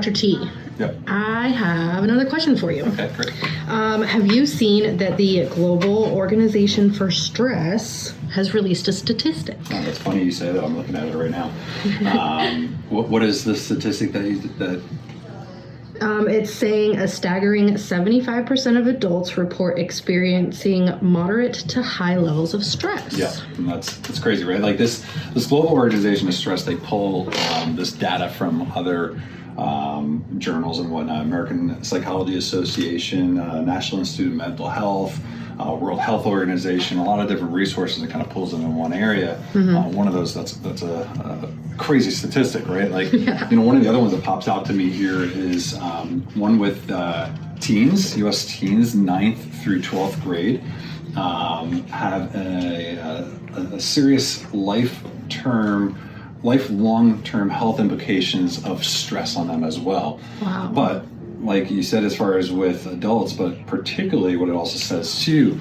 Dr. T, Yep. I have another question for you. Okay, great. Have you seen that the Global Organization for Stress has released a statistic? Oh, that's funny you say that. I'm looking at it right now. What is the statistic that It's saying a staggering 75% of adults report experiencing moderate to high levels of stress. Yeah, and that's crazy, right? Like this Global Organization of Stress, they pull this data from other journals and whatnot, American Psychology Association, National Institute of Mental Health, World Health Organization, a lot of different resources that kind of pulls them in one area. One of those, that's a crazy statistic, right? Like, one of the other ones that pops out to me here is one with teens, U.S. teens, 9th through 12th grade, have a serious lifelong-term health implications of stress on them as well. Wow. But like you said, as far as with adults, but particularly what it also says too,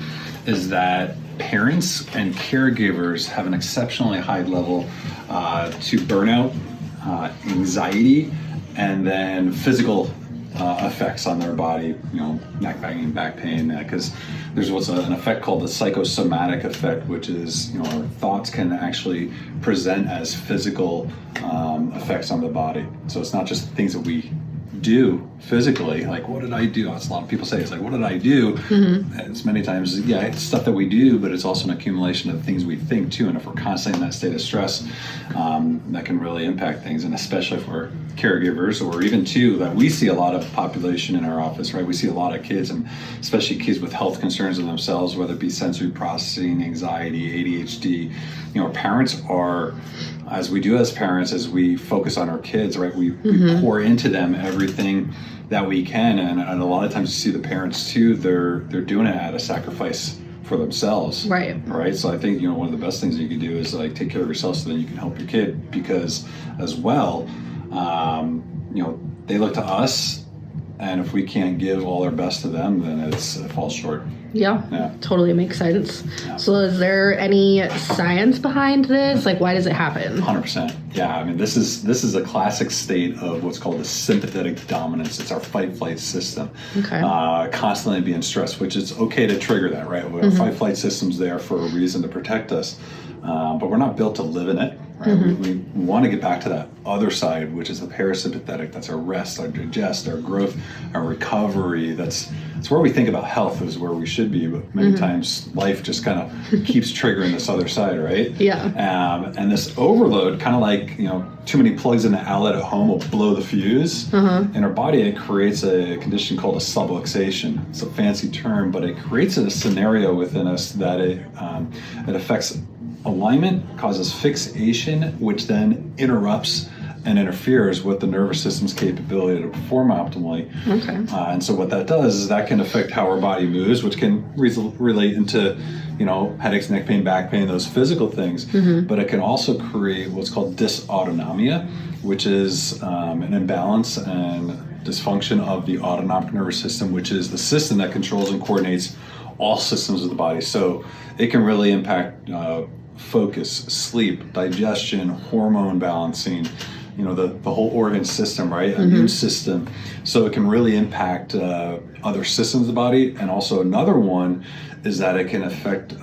is that parents and caregivers have an exceptionally high level to burnout, anxiety, and then physical effects on their body, neck banging, back pain, because there's what's an effect called the psychosomatic effect, which is, our thoughts can actually present as physical effects on the body. So it's not just things that we do physically, like what did I do? That's a lot of people say, it's like, what did I do? It's many times, it's stuff that we do, but it's also an accumulation of things we think too. And if we're constantly in that state of stress, that can really impact things. And especially if we're caregivers, or even too, that we see a lot of population in our office, right? We see a lot of kids, and especially kids with health concerns in themselves, whether it be sensory processing, anxiety, ADHD. Parents are, as we do as parents, as we focus on our kids, right, we pour into them everything that we can, and a lot of times you see the parents too, they're doing it at a sacrifice for themselves, right? So I think one of the best things you can do is like take care of yourself, so then you can help your kid, because as well, they look to us, and if we can't give all our best to them, then it falls short. Yeah, totally makes sense. Yeah. So is there any science behind this? Like, why does it happen? 100%. Yeah, I mean, this is a classic state of what's called the sympathetic dominance. It's our fight-flight system. Okay. Constantly being stressed, which is okay to trigger that, right? Our fight-flight system's there for a reason to protect us, but we're not built to live in it. Right? We want to get back to that other side, which is the parasympathetic. That's our rest, our digest, our growth, our recovery. It's where we think about health, is where we should be, but many times life just kind of keeps triggering this other side, right? Yeah. And this overload, kind of like, too many plugs in the outlet at home will blow the fuse. In our body, it creates a condition called a subluxation. It's a fancy term, but it creates a scenario within us that it affects alignment, causes fixation, which then interrupts and interferes with the nervous system's capability to perform optimally. And so what that does is that can affect how our body moves, which can relate into, headaches, neck pain, back pain, those physical things. But it can also create what's called dysautonomia, which is an imbalance and dysfunction of the autonomic nervous system, which is the system that controls and coordinates all systems of the body. So it can really impact focus, sleep, digestion, hormone balancing, the whole organ system, right? Immune system. So it can really impact other systems of the body. And also another one is that it can affect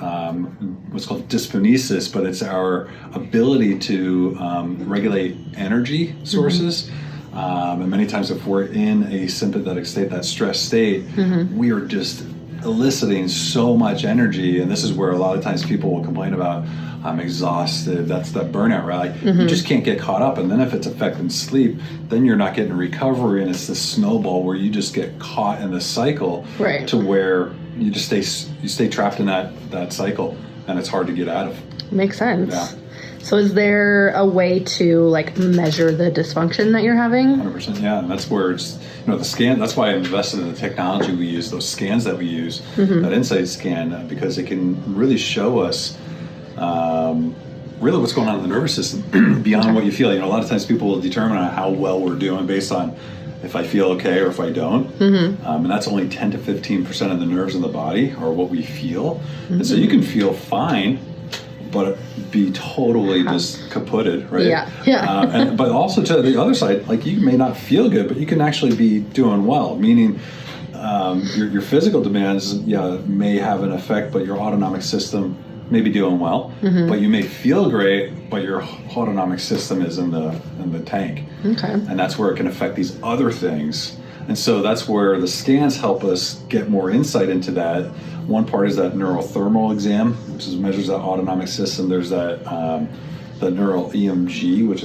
what's called dysphonesis, but it's our ability to regulate energy sources. And many times if we're in a sympathetic state, that stress state, we are just eliciting so much energy. And this is where a lot of times people will complain about, I'm exhausted. That's that burnout, right? Like, you just can't get caught up. And then if it's affecting sleep, then you're not getting recovery. And it's this snowball where you just get caught in this cycle to where you just stay trapped in that cycle. And it's hard to get out of. Makes sense. Yeah. So is there a way to measure the dysfunction that you're having? 100%, yeah. And that's where it's, the scan, that's why I invested in the technology we use, those scans that we use, that Insight scan, because it can really show us really what's going on in the nervous system beyond what you feel. A lot of times people will determine how well we're doing based on if I feel okay or if I don't. And that's only 10 to 15% of the nerves in the body are what we feel. And so you can feel fine, but be totally just kaputted, right? Yeah. But also to the other side, like you may not feel good, but you can actually be doing well, meaning your physical demands, may have an effect, but your autonomic system may be doing well, but you may feel great, but your autonomic system is in the tank. Okay. And that's where it can affect these other things. And so that's where the scans help us get more insight into that. One part is that neurothermal exam, which measures that autonomic system. There's that the neural EMG, which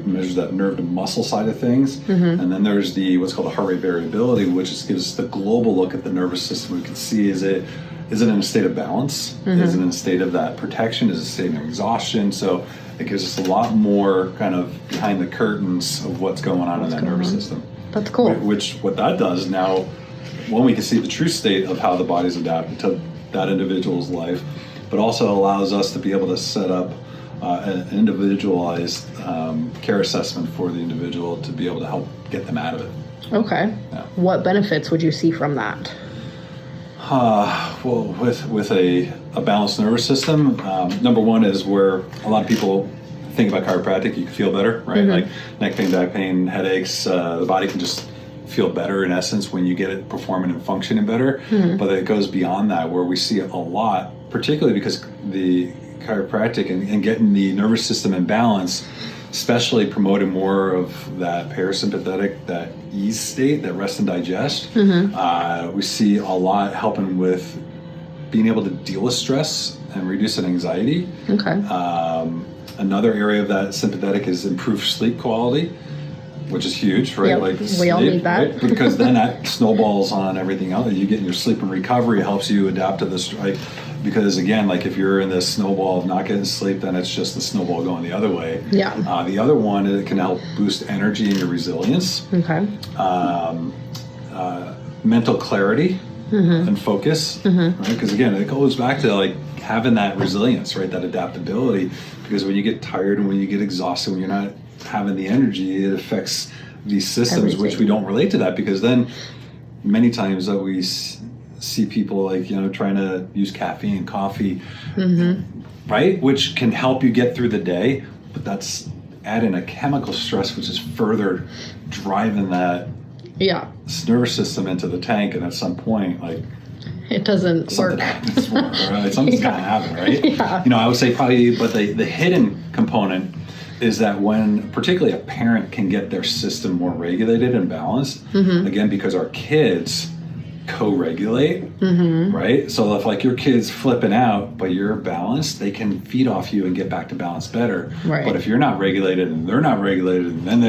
measures that nerve to muscle side of things. And then there's what's called the heart rate variability, which gives us the global look at the nervous system. We can see, is it in a state of balance? Is it in a state of that protection? Is it a state of exhaustion? So it gives us a lot more kind of behind the curtains of what's going on in that nervous system. That's cool. What that does now, one, we can see the true state of how the body's adapted to that individual's life, but also allows us to be able to set up an individualized care assessment for the individual to be able to help get them out of it. Okay. Yeah. What benefits would you see from that? Well, with a balanced nervous system, number one is where a lot of people think about chiropractic, you can feel better, right? Like neck pain, back pain, headaches, the body can just feel better in essence when you get it performing and functioning better. But it goes beyond that, where we see it a lot, particularly because the chiropractic and getting the nervous system in balance, especially promoting more of that parasympathetic, that ease state, that rest and digest. We see a lot helping with being able to deal with stress and reducing anxiety. Okay. Another area of that sympathetic is improved sleep quality, which is huge, right? Yep. Like we sleep, all need that. right? Because then that snowballs on everything else. You get in your sleep and recovery, it helps you adapt to this, right? Because again, like if you're in this snowball of not getting sleep, then it's just the snowball going the other way. Yeah. The other one, it can help boost energy and your resilience. Okay. Mental clarity and focus, right? Because again, it goes back to like having that resilience, right? That adaptability. Because when you get tired and when you get exhausted, when you're not having the energy, it affects these systems, which we don't relate to that, because then many times that we see people like, trying to use caffeine and coffee, right? Which can help you get through the day, but that's adding a chemical stress, which is further driving that nervous system into the tank. And at some point, like, it doesn't work. Right? Something's got to happen, right? Yeah. I would say probably, but the hidden component is that when particularly a parent can get their system more regulated and balanced, again, because our kids co-regulate, right? So if like your kid's flipping out, but you're balanced, they can feed off you and get back to balance better. Right. But if you're not regulated and they're not regulated, and then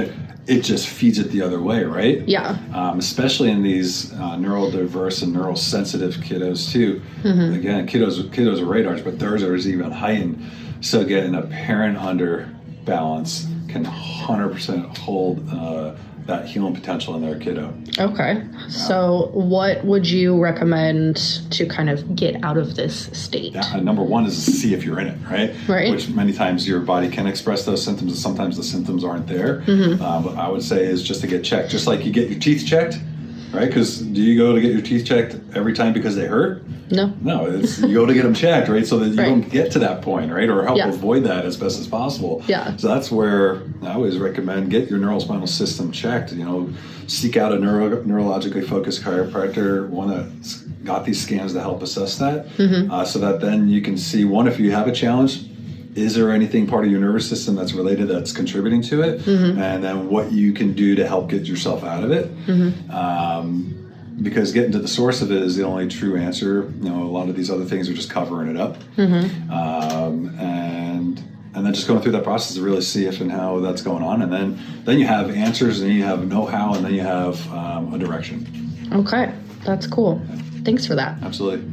it just feeds it the other way, right? Yeah. Especially in these neurodiverse and neurosensitive kiddos too. Again, kiddos are radars, but theirs are even heightened. So getting a parent under balance can 100% hold that healing potential in their kiddo. Okay. So what would you recommend to kind of get out of this state? Number one is to see if you're in it, right? Right. Which many times your body can express those symptoms, and sometimes the symptoms aren't there. But I would say is just to get checked. Just like you get your teeth checked, right? Because do you go to get your teeth checked every time because they hurt? No, you go to get them checked, right? So that you don't get to that point, right? Or help avoid that as best as possible. Yeah. So that's where I always recommend get your neurospinal system checked. Seek out a neurologically focused chiropractor, one that's got these scans to help assess that, so that then you can see, one, if you have a challenge, is there anything part of your nervous system that's related that's contributing to it? And then what you can do to help get yourself out of it. Because getting to the source of it is the only true answer. A lot of these other things are just covering it up. And then just going through that process to really see if and how that's going on. And then you have answers, and you have know-how, and then you have a direction. Okay, that's cool. Thanks for that. Absolutely.